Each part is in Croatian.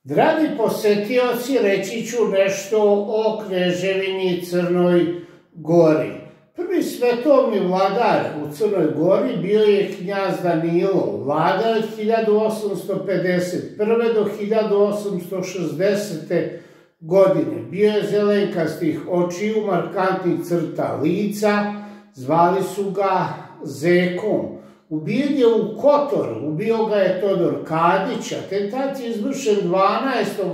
Dragi posetioci, reći ću nešto o Kneževini Crnoj Gori. Prvi svetovni vladar u Crnoj Gori bio je knjaz Danilo, vladao od 1851. do 1860. godine. Bio je zelenkastih očiju, markantnih crta lica, zvali su ga Zekom. Ubijen je u Kotoru, ubio ga je Todor Kadić, atentat je izvršen 12.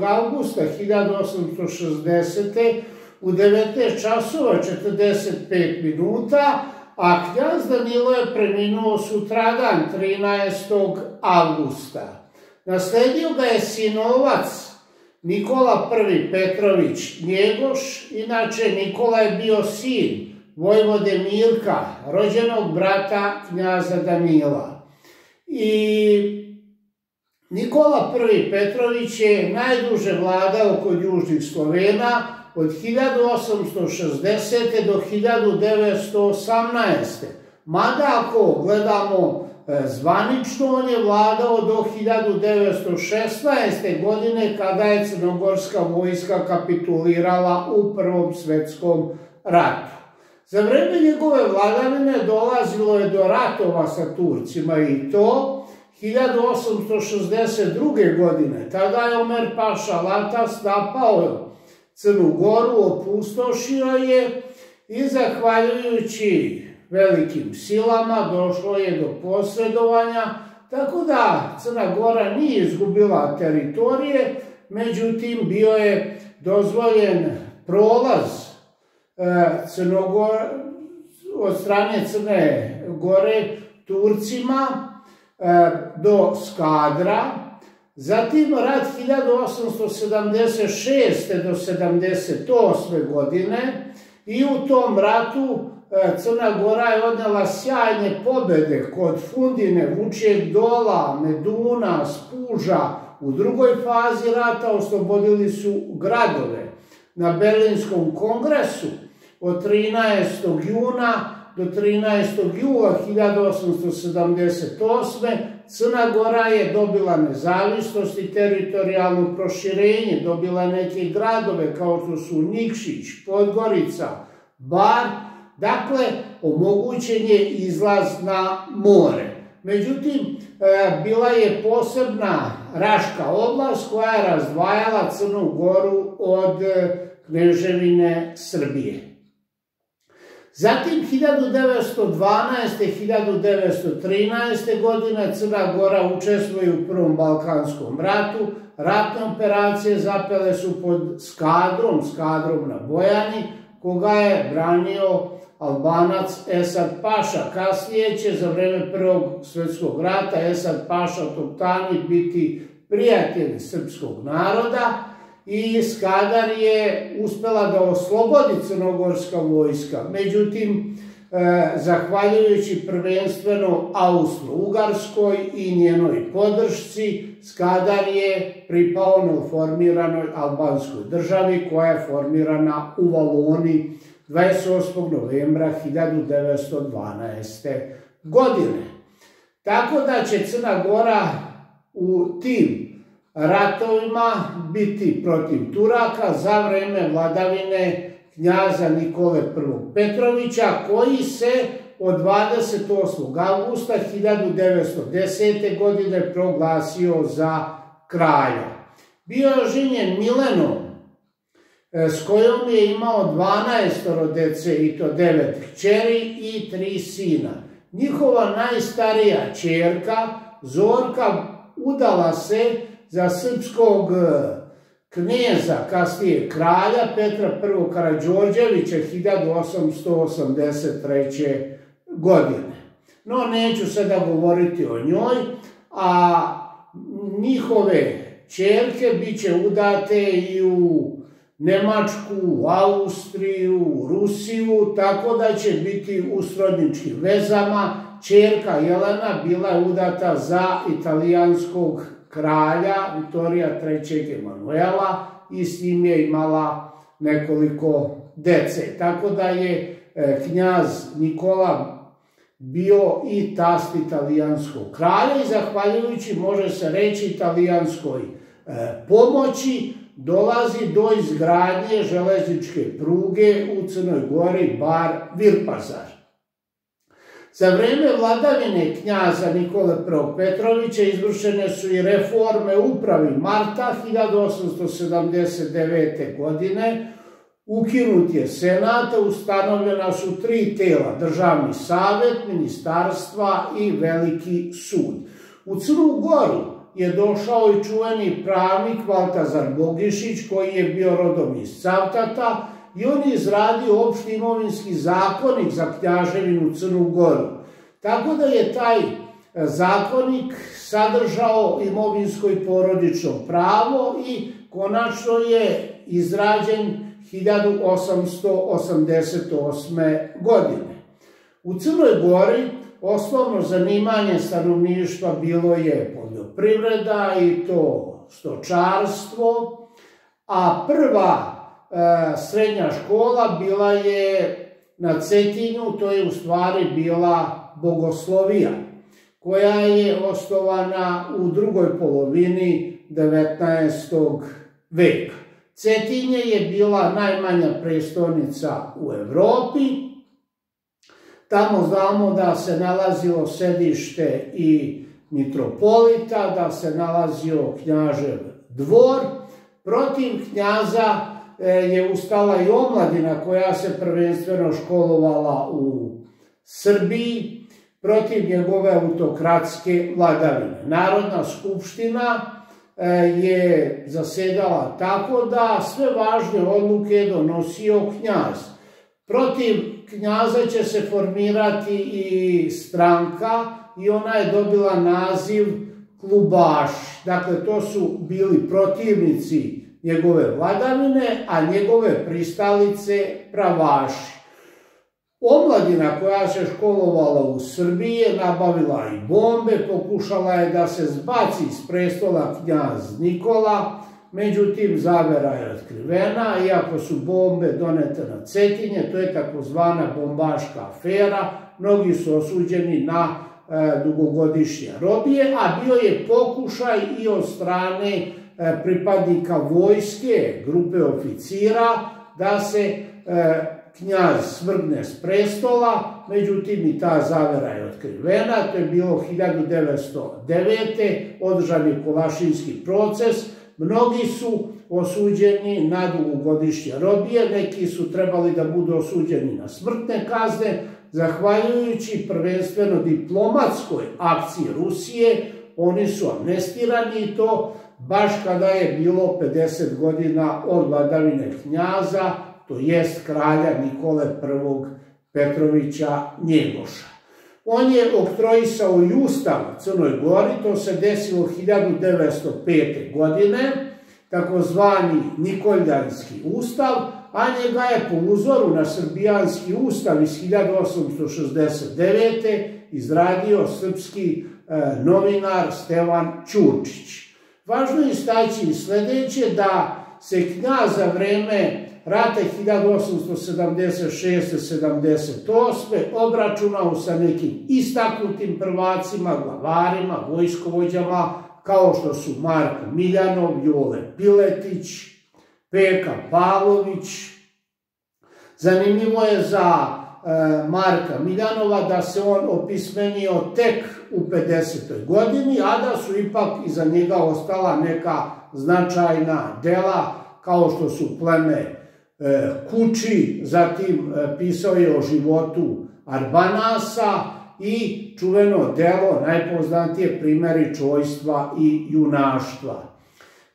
augusta 1860. u 19 časova 45 minuta, a knjaz Danilo je preminuo sutradan 13. augusta. Nasledio ga je sinovac Nikola I Petrović Njegoš, inače Nikola je bio sin vojvode Mirka, rođenog brata knjaza Danila. I Nikola I Petrović je najduže vladao kod južnih Slovena od 1860. do 1918. Mada ako gledamo zvanično, on je vladao do 1916. godine kada je crnogorska vojska kapitulirala u Prvom svetskom ratu. Za vreme njegove vladavine dolazilo je do ratova sa Turcima i to 1862. godine. Tada je Omer Paša Latas napao Crnu Goru, opustošio je i zahvaljujući velikim silama došlo je do posredovanja, tako da Crna Gora nije izgubila teritorije, međutim bio je dozvoljen prolaz od strane Crne Gore Turcima do Skadra. Zatim rat 1876. do 78. godine i u tom ratu Crna Gora je odnela sjajne pobjede kod Fundine, Vučijeg Dola, Meduna, Spuža. U drugoj fazi rata oslobodili su gradove. Na Berlinskom kongresu od 13. juna do 13. jula 1878. Crna Gora je dobila nezavisnost i teritorijalno proširenje, dobila neke gradove kao što su Nikšić, Podgorica, Bar, dakle omogućen je izlaz na more. Međutim, bila je posebna Raška oblast koja je razdvajala Crnu Goru od Kneževine Srbije. Zatim 1912. 1913. godine Crna Gora učestvuje u Prvom Balkanskom ratu. Ratne operacije zapele su pod Skadrom na Bojani, koga je branio Albanac Esad Paša. Kasnije će za vreme Prvog svjetskog rata Esad Paša Toptani biti prijatelj srpskog naroda i Skadar je uspela da oslobodi crnogorska vojska. Međutim, zahvaljujući prvenstveno Austro-Ugarskoj i njenoj podršci, Skadar je pripao novoformiranoj albanskoj državi koja je formirana u Valoni 28. novembra 1912. godine. Tako da će Crna Gora u tim ratovima biti protiv Turaka za vreme vladavine knjaza Nikole I Petrovića, koji se od 28. augusta 1910. godine proglasio za kralja. Bio je oženjen Milenom, s kojom je imao 12 dece i to 9 kćeri i 3 sina. Njihova najstarija ćerka Zorka udala se za srpskog kneza, kasnije kralja Petra I Karađorđevića 1883. godine. No, neću sada govoriti o njoj, a njihove ćerke bit će udate i u Nemačku, u Austriju, u Rusiju, tako da će biti u srodničkim vezama. Ćerka Jelena bila je udata za italijanskog kralja Viktorija III. Emanuela i s njim je imala nekoliko dece. Tako da je knjaz Nikola bio i tast italijanskog kralja i zahvaljujući, može se reći, italijanskoj pomoći dolazi do izgradnje železničke pruge u Crnoj Gori Bar-Virpazar. Za vreme vladavine knjaza Nikole I. Petrovića izvršene su i reforme u upravi. Marta 1879. godine ukinut je senat, ustanovljena su 3 tela, Državni savet, ministarstva i Veliki sud. U Crnu Goru je došao i čuveni pravnik Valtazar Bogišić, koji je bio rodom iz Cavtata, i on je izradio opšti imovinski zakonik za Knjaževinu Crnu Goru. Tako da je taj zakonik sadržao imovinsko i porodično pravo i konačno je izrađen 1888. godine. U Crnoj Gori osnovno zanimanje stanovništva bilo je poljoprivreda i to stočarstvo, a prva srednja škola bila je na Cetinju, to je u stvari bila Bogoslovija, koja je osnovana u drugoj polovini 19. veka. Cetinje je bila najmanja prestolnica u Evropi. Tamo znamo da se nalazilo sedište i mitropolita, da se nalazio knjažev dvor. Protiv knjaza je ustala i omladina koja se prvenstveno školovala u Srbiji protiv njegove autokratske vladavine. Narodna skupština je zasedala tako da sve važne odluke je donosio knjaz. Protiv knjaza će se formirati i stranka i ona je dobila naziv klubaši. Dakle, to su bili protivnici njegove vladavine, a njegove pristalice pravaši. Omladina koja se školovala u Srbiji je nabavila i bombe, pokušala je da se zbaci s prestola knjaz Nikola, međutim zavera je otkrivena, iako su bombe donete na Cetinje, to je takozvana bombaška afera, mnogi su osuđeni na dugogodišnje robije, a bio je pokušaj i od strane pripadnika vojske, grupe oficira, da se knjaz svrgne s prestola, međutim i ta zavera je otkrivena. To je bilo 1909. održan je Kolašinski proces. Mnogi su osuđeni na dugogodišnje robije, neki su trebali da budu osuđeni na smrtne kazne. Zahvaljujući prvenstveno diplomatskoj akciji Rusije, oni su amnestirani i to baš kada je bilo 50 godina od vladavine knjaza, to jest kralja Nikole I. Petrovića Njegoša. On je oktroisao i ustav Crnoj Gori, to se desilo 1905. godine, takozvani Nikoljanski ustav, a njega je po uzoru na srbijanski ustav iz 1869. izradio srpski novinar Stevan Ćurčić. Važno je istaći i sledeće, da se knjaz za vreme rata 1876-78. obračunao sa nekim istaknutim prvacima, glavarima, vojskovođama, kao što su Marko Miljanov, Jole Piletić, Peka Pavlović. Zanimljivo je za Marka Miljanova da se on opismenio tek u 50. godini, a da su ipak iza njega ostala neka značajna dela, kao što su Pleme Kuči, zatim pisao je o životu Arbanasa i čuveno delo, najpoznatije Primeri čojstva i junaštva.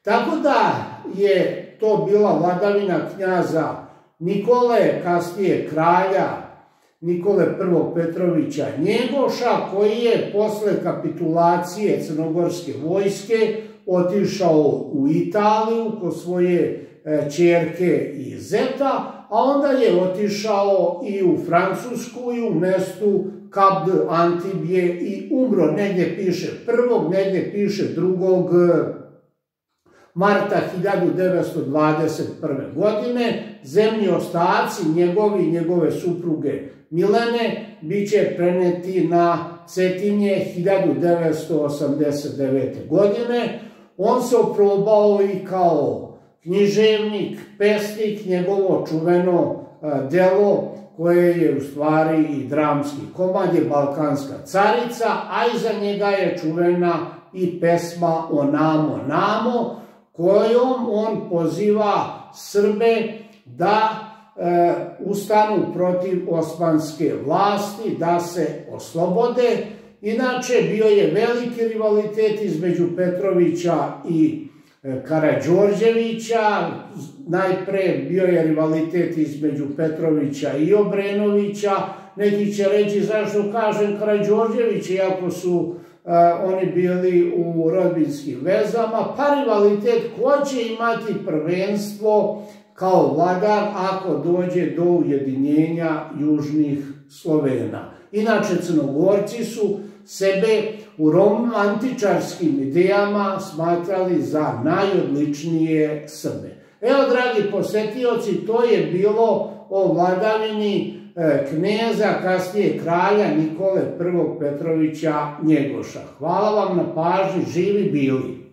Tako da je to bila vladavina knjaza Nikole, kasnije kralja Nikole I. Petrovića Njegoša, koji je posle kapitulacije crnogorske vojske otišao u Italiju kod svoje ćerke i zeta, a onda je otišao i u Francusku i u mestu Cap d'Antibes i umro. Negdje piše 1., negdje piše 2. marta 1921. godine. Zemlji ostaci njegovi i njegove supruge Milene bit će preneti na Cetinje 1989. godine. On se oprobao i kao književnik, pesnik, njegovo čuveno delo koje je u stvari i dramski komad je Balkanska carica, a iza njega je čuvena i pesma Onamo, namo, kojom on poziva Srbe da ustanu protiv osmanske vlasti, da se oslobode. Inače, bio je veliki rivalitet između Petrovića i Karađorđevića. Najpre bio je rivalitet između Petrovića i Obrenovića. Neki će reći zašto kažem Karađorđević, iako su oni bili u rodbinskim vezama. Pa rivalitet ko će imati prvenstvo kao vladar ako dođe do ujedinjenja južnih Slovena. Inače, Crnogorci su sebe u romantičarskim idejama smatrali za najodličnije Srbe. Evo, dragi posetioci, to je bilo o vladavini kneza, kasnije kralja Nikole I. Petrovića Njegoša. Hvala vam na pažnji, živi bili!